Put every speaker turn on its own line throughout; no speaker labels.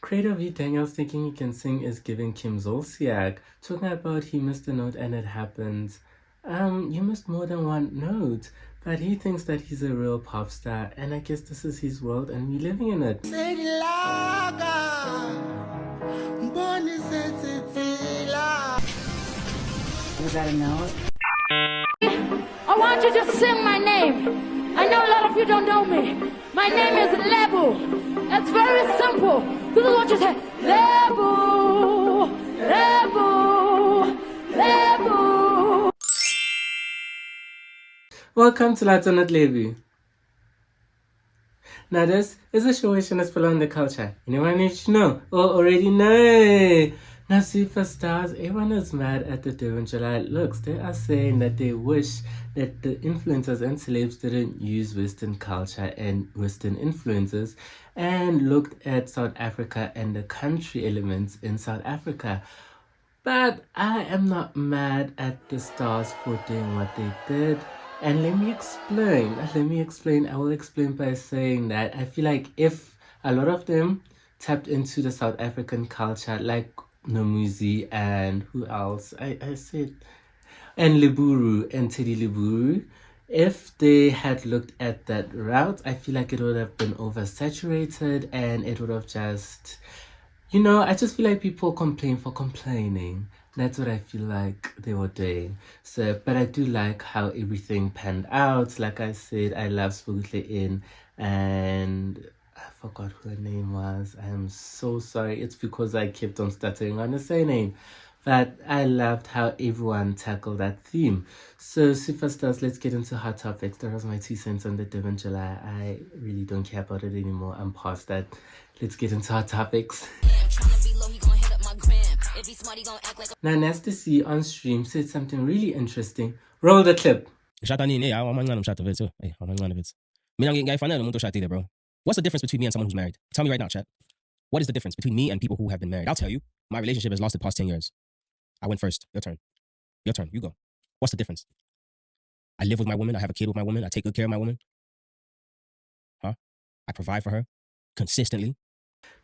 Creator V. Daniels thinking he can sing is giving Kim Zolciak. Talking about he missed a note and it happens. You missed more than one note. But he thinks that he's a real pop star, and I guess this is his world and we're living in it.
Was that a note?
I want you to sing my name. I know a lot of you don't know me. My name is Lebo. It's very simple. This is what you say. Lebo, Lebo, Lebo.
Welcome to Latin at Lebo. Now this is a show which is below the culture. Anyone needs to know or already know. Now superstars, everyone is mad at the Devon July looks. They are saying that they wish that the influencers and celebs didn't use Western culture and Western influences and looked at South Africa and the country elements in South Africa. But I am not mad at the stars for doing what they did. And let me explain. I will explain by saying that I feel like if a lot of them tapped into the South African culture, like Nomuzi and who else? I said, and Liburu and Teddy Liburu, if they had looked at that route, I feel like it would have been oversaturated and it would have just, I just feel like people complain for complaining. That's what I feel like they were doing. So, but I do like how everything panned out. Like I said, I love Spoogle In, and I forgot who her name was. I am so sorry. It's because I kept on stuttering on the surname. But I loved how everyone tackled that theme. So, superstars, let's get into hot topics. That was my 2 cents on the Devon July. I really don't care about it anymore. I'm past that. Let's get into hot topics. Now, Nasty C on stream said something really interesting. Roll the clip.
Bro. What's the difference between me and someone who's married? Tell me right now, chat. What is the difference between me and people who have been married? I'll tell you. My relationship has lost the past 10 years. I went first. Your turn. Your turn. You go. What's the difference? I live with my woman. I have a kid with my woman. I take good care of my woman. Huh? I provide for her consistently.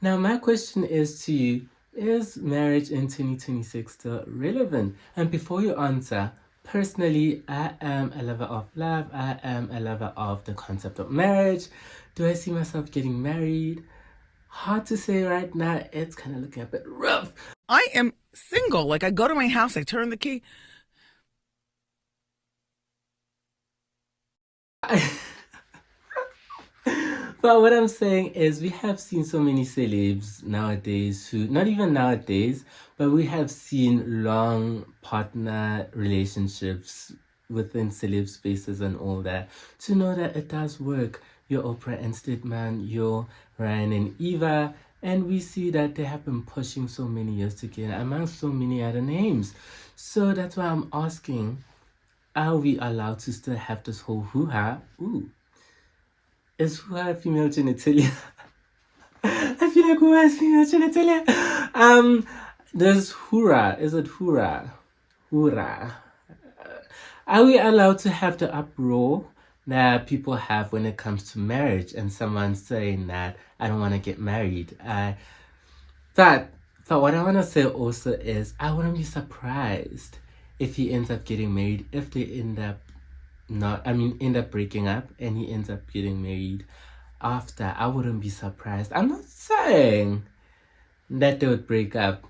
Now, my question is to you, is marriage in 2026 still relevant? And before you answer, personally, I am a lover of love. I am a lover of the concept of marriage. Do I see myself getting married? Hard to say right now. It's kind of looking a bit rough.
I am single. Like, I go to my house, I turn the key.
But what I'm saying is we have seen so many celebs nowadays who, not even nowadays, but we have seen long partner relationships within celeb spaces and all that, to know that it does work. Your Oprah and Stedman, your Ryan and Eva, and we see that they have been pushing so many years together amongst so many other names. So that's why I'm asking, are we allowed to still have this whole hoo-ha? Is hoo-ha female genitalia? I feel like hoo-ha is female genitalia. There's hurrah. Is it hurrah? Hurrah. Are we allowed to have the uproar that people have when it comes to marriage and someone saying that I don't want to get married? But what I want to say also is I wouldn't be surprised if he ends up getting married, if they end up breaking up and he ends up getting married after. I wouldn't be surprised. I'm not saying that they would break up.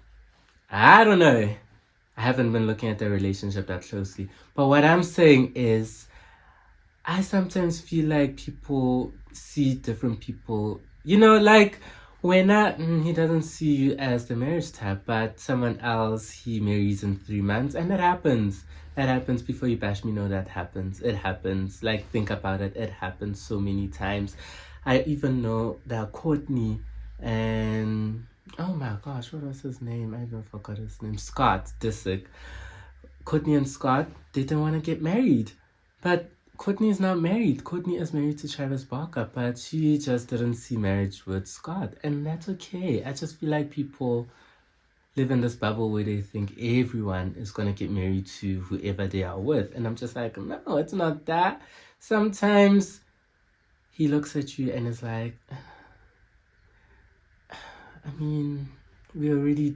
I don't know. I haven't been looking at their relationship that closely. But what I'm saying is I sometimes feel like people see different people, like when he doesn't see you as the marriage type, but someone else he marries in 3 months, and that happens. That happens. Before you bash me, no, that happens. It happens. Like, think about it. It happens so many times. I even know that Courtney and, oh my gosh, what was his name? I even forgot his name. Scott Disick. Courtney and Scott, they didn't want to get married. But Courtney is not married. Courtney is married to Travis Barker, but she just didn't see marriage with Scott. And that's okay. I just feel like people live in this bubble where they think everyone is going to get married to whoever they are with. And I'm just like, no, it's not that. Sometimes he looks at you and is like, I mean, we already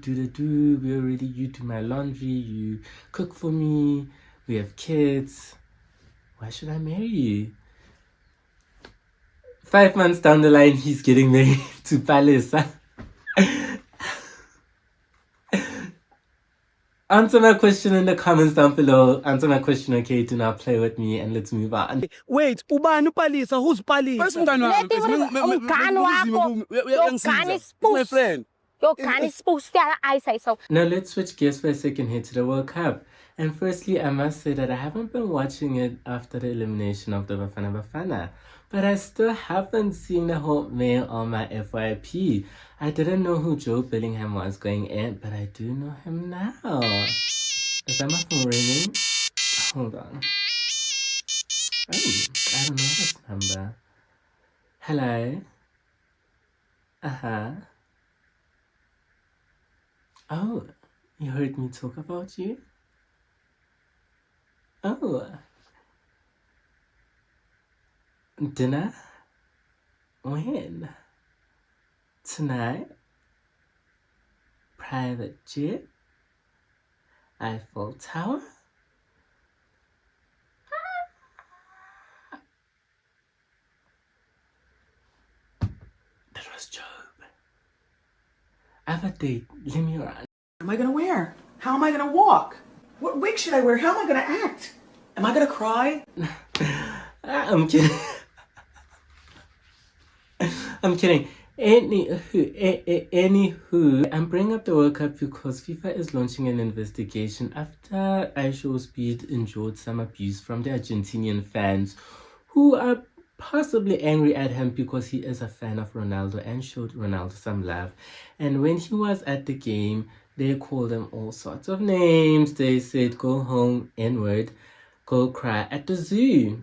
you do my laundry, you cook for me, we have kids. Why should I marry you? 5 months down the line, he's getting married to Palisa. Answer my question in the comments down below. Answer my question, okay? Do not play with me and let's move on.
Wait, ubani uPalisa? Who's Palisa?
First umngani wami,
Umngani wakho. Yogani
my friend.
Yogani supposed I say so.
Now let's switch gears for a second here to the World Cup. And firstly, I must say that I haven't been watching it after the elimination of the Bafana Bafana. But I still haven't seen the whole mail on my FYP. I didn't know who Joe Bellingham was going in, but I do know him now. Is that my phone ringing? Hold on. Oh, I don't know this number. Hello? Uh-huh. Oh, you heard me talk about you? Oh. Dinner? When? Tonight? Private jet? Eiffel Tower? That was Job. I have a date. Let me run.
What am I gonna wear? How am I gonna walk? What wig should I wear? How am I gonna act? Am I gonna cry?
I'm kidding. I'm kidding. Anywho, I'm bringing up the World Cup because FIFA is launching an investigation after IShowSpeed endured some abuse from the Argentinian fans who are possibly angry at him because he is a fan of Ronaldo and showed Ronaldo some love. And when he was at the game, they called him all sorts of names. They said, go home, N-word, go cry at the zoo.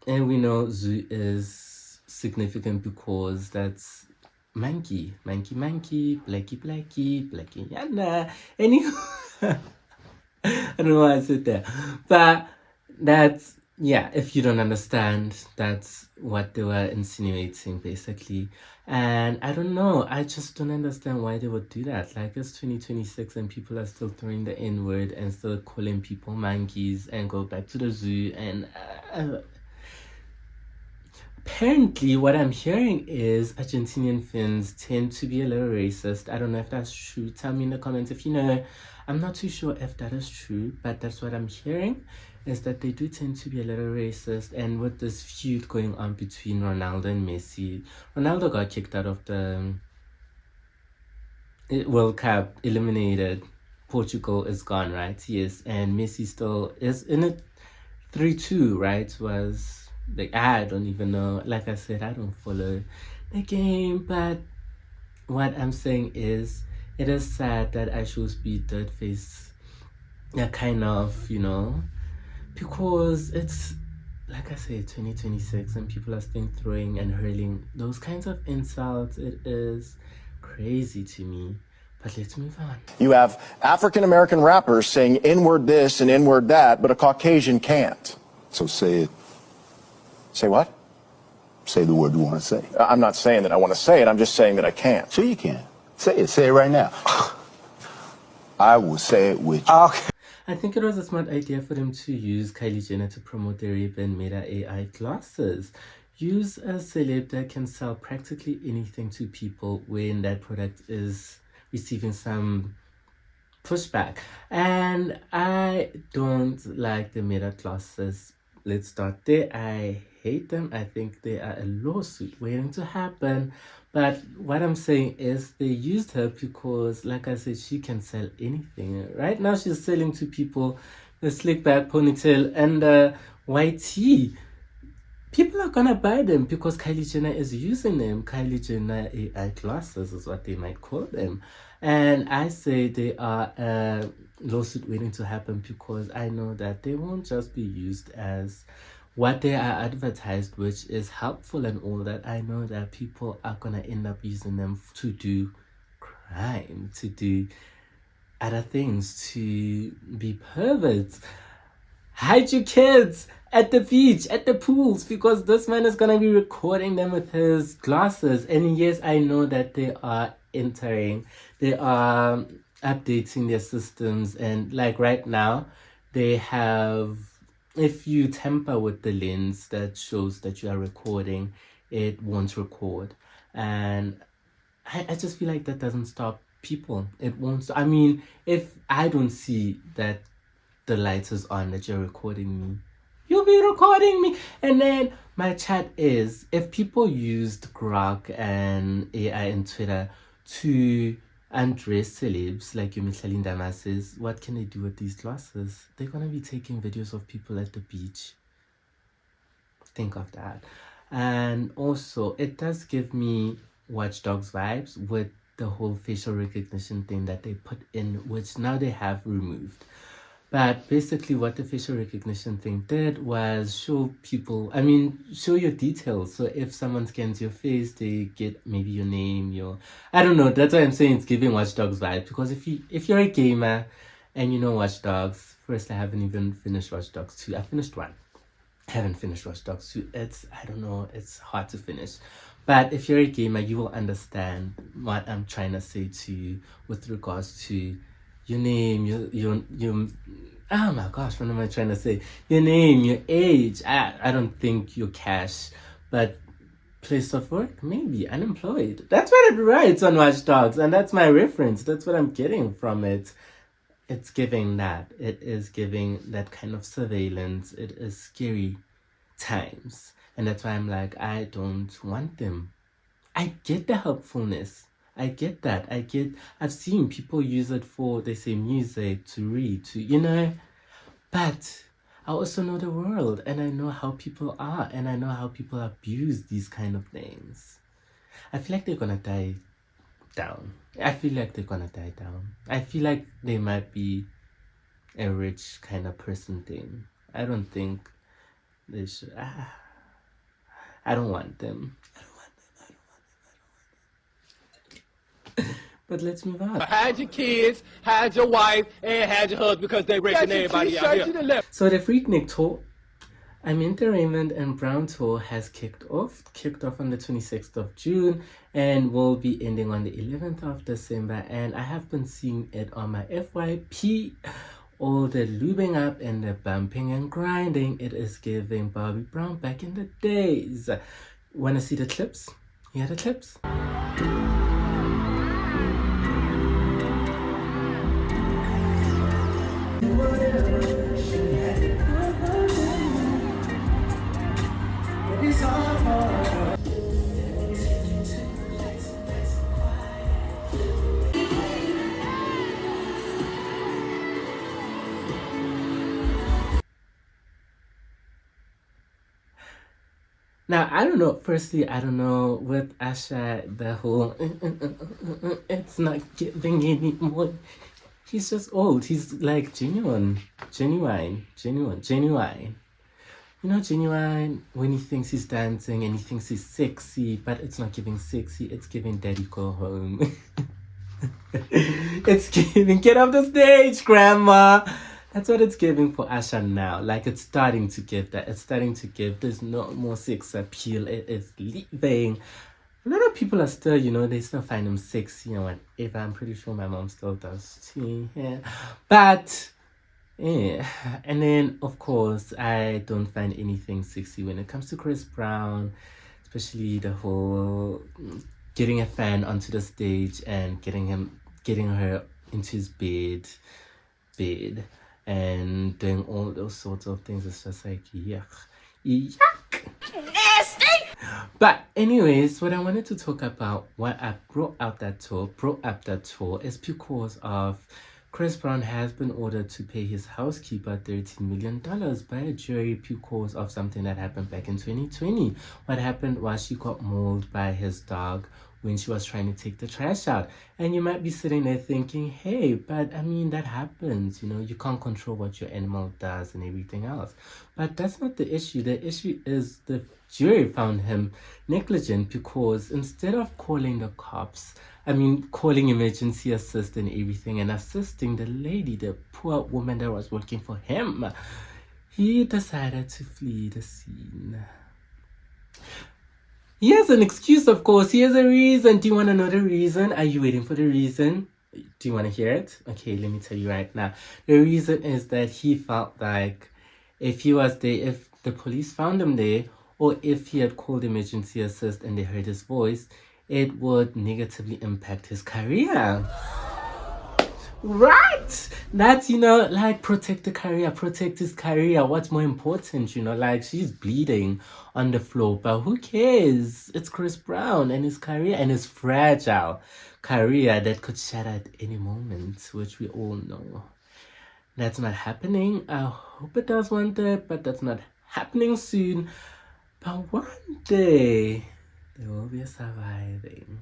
And we know zoo is significant because that's monkey, blackie, yana. Anywho, I don't know why I said that. But that's, yeah, if you don't understand, that's what they were insinuating, basically. And I don't know, I just don't understand why they would do that. Like, it's 2026 and people are still throwing the N-word and still calling people monkeys and go back to the zoo. And apparently, what I'm hearing is Argentinian fans tend to be a little racist. I don't know if that's true. Tell me in the comments if you know. I'm not too sure if that is true, but that's what I'm hearing, is that they do tend to be a little racist. And with this feud going on between Ronaldo and Messi, Ronaldo got kicked out of the World Cup, eliminated. Portugal is gone, right? Yes, and Messi still is in it. 3-2, right? Was like, I don't even know. Like I said, I don't follow the game, but what I'm saying is, it is sad that IShowSpeed did face a kind of, you know, because it's, like I said, 2026 and people are still throwing and hurling those kinds of insults. It is crazy to me. But let's move on.
You have African-American rappers saying N-word this and N-word that, but a Caucasian can't.
So say it.
Say what?
Say the word you want to say.
I'm not saying that I want to say it. I'm just saying that I can't.
Sure you can. Say it. Say it right now. I will say it with you.
Okay.
I think it was a smart idea for them to use Kylie Jenner to promote their Ray-Ban Meta AI glasses. Use a celeb that can sell practically anything to people when that product is receiving some pushback. And I don't like the Meta glasses. Let's start there. I hate them. I think they are a lawsuit waiting to happen. But what I'm saying is they used her because, like I said, she can sell anything. Right now she's selling to people the slick back ponytail and the white tee. People are gonna buy them because Kylie Jenner is using them. Kylie Jenner AI glasses is what they might call them. And I say they are a lawsuit waiting to happen because I know that they won't just be used as what they are advertised, which is helpful and all that. I know that people are gonna end up using them to do crime, to do other things to be perverts. Hide your kids at the beach, at the pools, because this man is gonna be recording them with his glasses. And yes, I know that they are updating their systems, and like right now, they have, if you tamper with the lens that shows that you are recording, it won't record. And I just feel like that doesn't stop people. It won't. I mean, if I don't see that the light is on, that you're recording me, you'll be recording me. And then my chat is, if people used Grok and AI and Twitter to undress celebs like your Michelin Damases, what can they do with these glasses? They're gonna be taking videos of people at the beach. Think of that. And also, it does give me Watch Dogs vibes with the whole facial recognition thing that they put in, which now they have removed. But basically what the facial recognition thing did was show your details. So if someone scans your face, they get maybe your name, I don't know. That's why I'm saying it's giving Watch Dogs vibes. Because if you're a gamer and you know Watch Dogs, first, I haven't even finished Watch Dogs 2. I finished 1. I haven't finished Watch Dogs 2. It's hard to finish. But if you're a gamer, you will understand what I'm trying to say to you with regards to your name, your oh my gosh, what am I trying to say? Your name, your age. I don't think your cash, but place of work, maybe unemployed. That's what it writes on Watch Dogs, and that's my reference. That's what I'm getting from it. It's giving that. It is giving that kind of surveillance. It is scary times, and that's why I'm like, I don't want them. I get the helpfulness. I get that. I've seen people use it for, they say, music, to read, but I also know the world, and I know how people are, and I know how people abuse these kind of things. I feel like they're gonna die down. I feel like they might be a rich kind of person thing. I don't think they should. I don't want them. But let's move on.
Hide your kids, hide your wife, and hide your husband because they raping everybody out here.
So the Freaknik tour, the Raymond and Brown tour has kicked off on the 26th of June and will be ending on the 11th of December. And I have been seeing it on my FYP, all the lubing up and the bumping and grinding. It is giving Bobby Brown back in the days. Want to see the clips? Here are the clips. Now, I don't know. Firstly, I don't know with Asha, the whole it's not giving anymore. He's just old. He's like genuine. Genuine. Genuine when he thinks he's dancing and he thinks he's sexy, but it's not giving sexy. It's giving daddy go home. It's giving get off the stage, grandma. That's what it's giving for Asha now. Like, it's starting to give that. It's starting to give. There's no more sex appeal. It is leaving. A lot of people are still, they still find him sexy and whatever. I'm pretty sure my mom still does too. Yeah. But, yeah. And then, of course, I don't find anything sexy when it comes to Chris Brown. Especially the whole getting a fan onto the stage and getting her into his bed. And doing all those sorts of things. It's just like, yuck. Nasty! But anyways, what I wanted to talk about, why I brought up that tour is because of Chris Brown has been ordered to pay his housekeeper $13 million by a jury because of something that happened back in 2020. What happened was she got mauled by his dog when she was trying to take the trash out. And you might be sitting there thinking, hey, but that happens. You can't control what your animal does and everything else. But that's not the issue. The issue is the jury found him negligent because instead of calling the cops calling emergency assist and everything and assisting the lady, the poor woman that was working for him. He decided to flee the scene. He has an excuse, of course. He has a reason. Do you want to know the reason? Are you waiting for the reason? Do you want to hear it? Okay, let me tell you right now. The reason is that he felt like if he was there, if the police found him there, or if he had called emergency assist and they heard his voice, it would negatively impact his career. Right? That's, like protect the career, protect his career. What's more important, like she's bleeding on the floor, but who cares? It's Chris Brown and his career and his fragile career that could shatter at any moment, which we all know. That's not happening. I hope it does one day, but that's not happening soon. But one day, there will be a surviving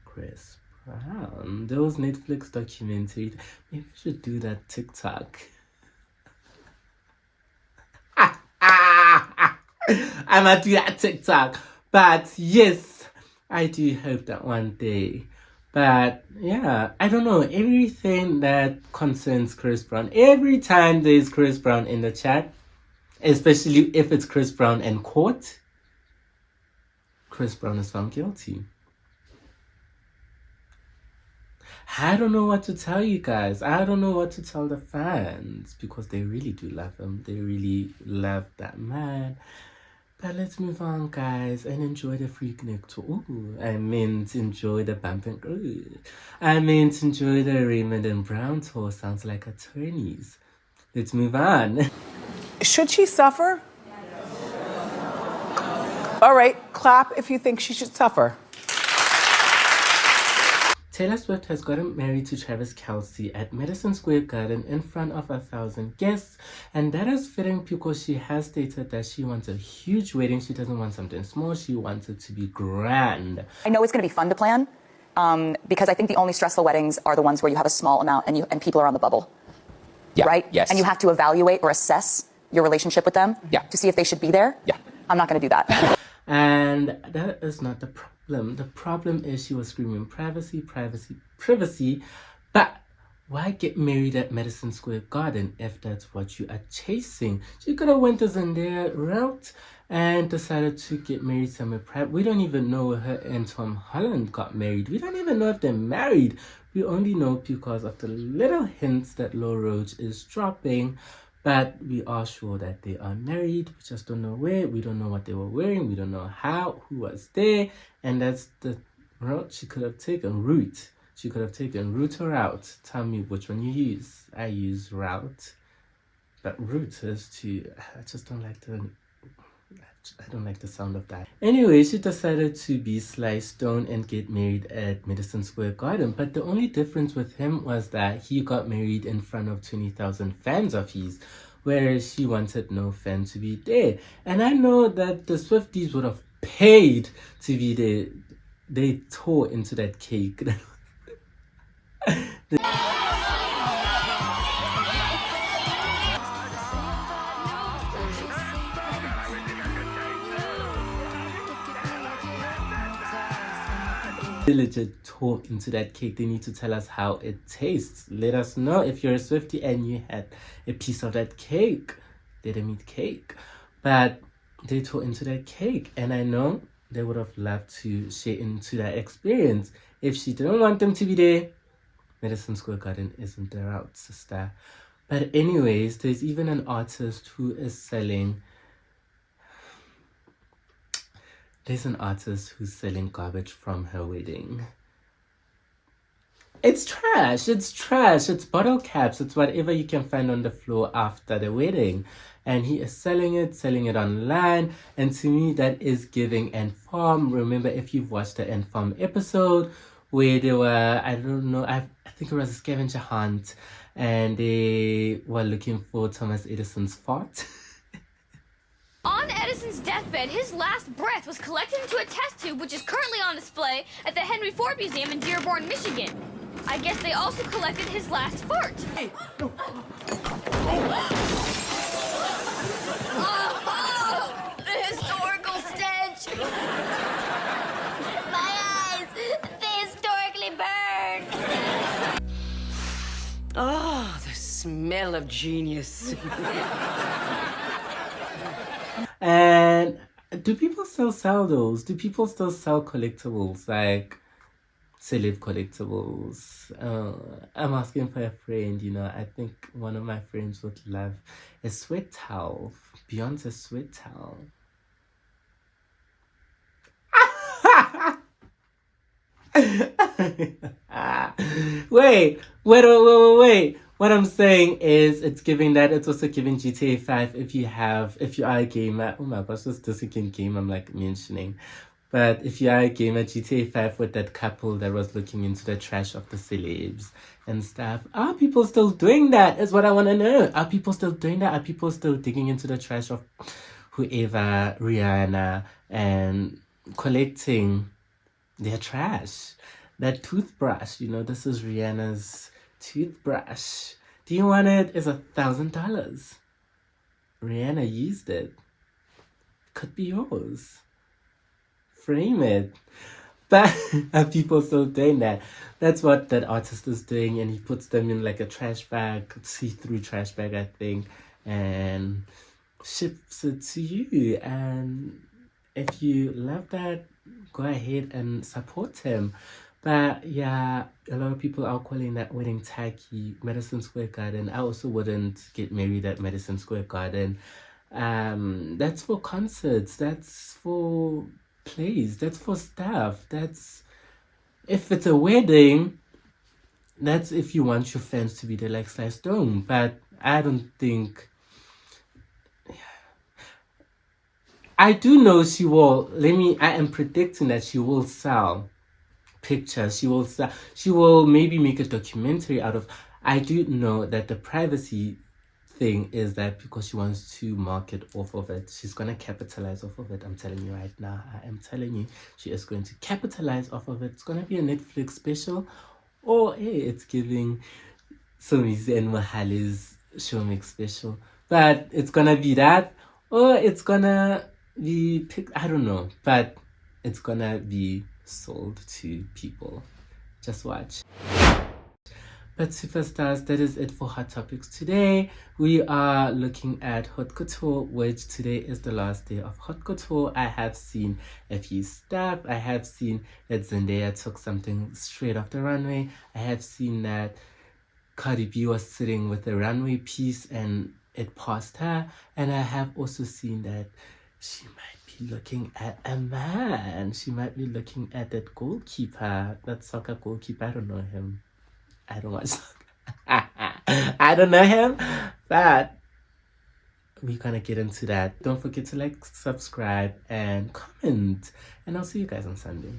Chris Brown. Those Netflix documentaries. Maybe we should do that TikTok. I'm gonna do that TikTok. But yes, I do hope that one day. But yeah, I don't know. Everything that concerns Chris Brown, every time there's Chris Brown in the chat, especially if it's Chris Brown in court, Chris Brown is found guilty. I don't know what to tell you guys. I don't know what to tell the fans because they really do love him. They really love that man. But let's move on, guys, and enjoy the Freaknik tour. Enjoy the Bumpin' Groove. Enjoy the Raymond and Brown tour. Sounds like attorneys. Let's move on.
Should she suffer? All right, clap if you think she should suffer.
Taylor Swift has gotten married to Travis Kelce at Madison Square Garden in front of 1,000 guests, and that is fitting because she has stated that she wants a huge wedding. She doesn't want something small. She wants it to be grand.
I know it's going to be fun to plan because I think the only stressful weddings are the ones where you have a small amount and people are on the bubble.
Yeah.
Right?
Yes.
And you have to evaluate or assess your relationship with them to see if they should be there.
Yeah.
I'm not going to do that.
And that is not the problem. The problem is she was screaming privacy, privacy, privacy. But why get married at Madison Square Garden if that's what you are chasing? She could have went the Zendaya route and decided to get married somewhere private. We don't even know her and Tom Holland got married. We don't even know if they're married. We only know because of the little hints that Law Roach is dropping. But we are sure that they are married. We just don't know where. We don't know what they were wearing. We don't know how, who was there. And that's the route she could have taken. Route. She could have taken route or route. Tell me which one you use. I use route. But route is to... I just don't like the... I don't like the sound of that. Anyway, she decided to be Sly Stone and get married at Madison Square Garden. But the only difference with him was that he got married in front of 20,000 fans of his, whereas she wanted no fan to be there. And I know that the Swifties would have paid to be there. They tore into that cake. Legit talk into that cake. They need to tell us how it tastes. Let us know if you're a Swiftie and you had a piece of that cake. They didn't eat cake, but they tore into that cake, and I know they would have loved to share into that experience. If she didn't want them to be there, Madison Square Garden isn't the route, sister. But anyways, there's even an artist who is selling... There's an artist who's selling garbage from her wedding. It's trash. It's trash. It's bottle caps. It's whatever you can find on the floor after the wedding. And he is selling it online. And to me, that is giving Farm. Remember, if you've watched the Farm episode where they were, I don't know, I think it was a scavenger hunt. And they were looking for Thomas Edison's fart.
On Edison's deathbed, his last breath was collected into a test tube, which is currently on display at the Henry Ford Museum in Dearborn, Michigan. I guess they also collected his last fart. Hey. Oh, the historical stench. My eyes, they historically burn.
smell of genius.
And do people still sell those? Do people still sell collectibles, like celeb collectibles? I'm asking for a friend, I think one of my friends would love a sweat towel, Beyonce sweat towel. Wait. What I'm saying is it's also giving GTA 5 if you are a gamer. Oh my gosh, this dissecting game I'm like mentioning. But if you are a gamer, GTA 5 with that couple that was looking into the trash of the celebs and stuff. Are people still doing that? Is what I want to know. Are people still doing that? Are people still digging into the trash of whoever, Rihanna, and collecting their trash? That toothbrush, this is Rihanna's toothbrush. Do you want it? It's $1,000. Rihanna used it. Could be yours. Frame it. But are people still doing that? That's what that artist is doing, and he puts them in like a trash bag, see-through trash bag, I think, and ships it to you. And if you love that, go ahead and support him. But yeah, a lot of people are calling that wedding tacky. Madison Square Garden. I also wouldn't get married at Madison Square Garden. That's for concerts. That's for plays. That's for stuff. That's if it's a wedding. That's if you want your fans to be there like Sly Stone. But I don't think. I do know she will. I am predicting that she will sell pictures. She will maybe make a documentary out of. I do know that the privacy thing is that because she wants to market off of it, she's gonna capitalize off of it. I'm telling you right now. I am telling you, she is going to capitalize off of it. It's gonna be a Netflix special, or hey, it's giving Somizi and Mahali's Showmix special. But it's gonna be that, or it's gonna be I don't know, but it's gonna be sold to people. Just watch. But superstars, that is it for Hot Topics today. We are looking at Haute Couture, which today is the last day of Haute Couture. I have seen a few stuff. I have seen that Zendaya took something straight off the runway. I have seen that Cardi B was sitting with a runway piece and it passed her. And I have also seen that she might be looking at a man. She might be looking at that goalkeeper, that soccer goalkeeper. I don't know him. I don't watch soccer. I don't know him, but we're gonna get into that. Don't forget to like, subscribe, and comment. And I'll see you guys on Sunday.